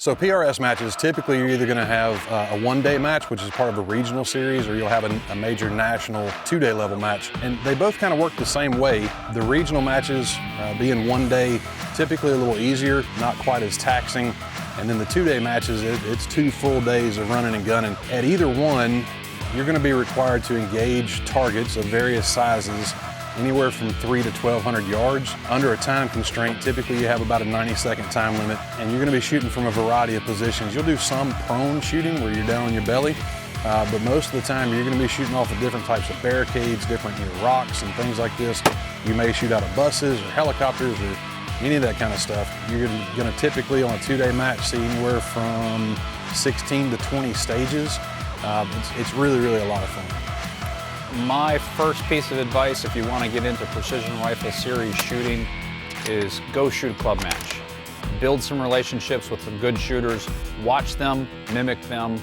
So PRS matches, typically you're either going to have a one-day match, which is part of a regional series, or you'll have a major national two-day level match. And they both kind of work the same way. The regional matches being one day, typically a little easier, not quite as taxing. And then the two-day matches, it's 2 full days of running and gunning. At either one, you're going to be required to engage targets of various sizes, anywhere from 300 to 1,200 yards. Under a time constraint, typically you have about a 90-second time limit, and you're going to be shooting from a variety of positions. You'll do some prone shooting where you're down on your belly, but most of the time you're going to be shooting off of different types of barricades, different rocks and things like this. You may shoot out of buses or helicopters or any of that kind of stuff. You're going to typically on a two-day match see anywhere from 16 to 20 stages. It's really, really a lot of fun. My first piece of advice if you want to get into precision rifle series shooting is go shoot a club match. Build some relationships with some good shooters, watch them, mimic them,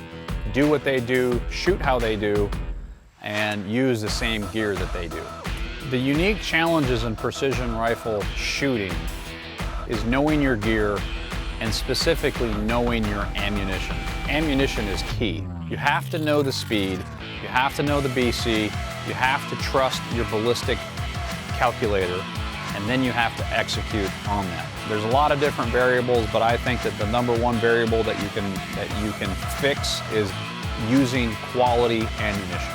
do what they do, shoot how they do, and use the same gear that they do. The unique challenges in precision rifle shooting is knowing your gear and specifically knowing your ammunition. Ammunition is key. You have to know the speed, you have to know the BC, you have to trust your ballistic calculator, and then you have to execute on that. There's a lot of different variables, but I think that the #1 variable that you can fix is using quality ammunition.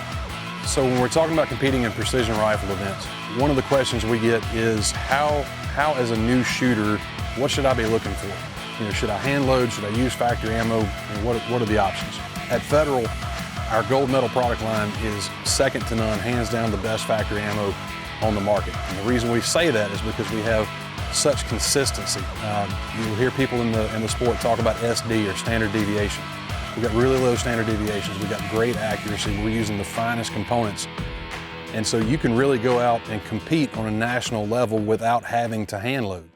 So when we're talking about competing in precision rifle events, one of the questions we get is how as a new shooter, what should I be looking for? You know, should I hand load? Should I use factory ammo? And what are the options? At Federal, our gold medal product line is second to none, hands down the best factory ammo on the market. And the reason we say that is because we have such consistency. You'll hear people in the sport talk about SD or standard deviation. We've got really low standard deviations. We've got great accuracy. We're using the finest components. And so you can really go out and compete on a national level without having to hand load.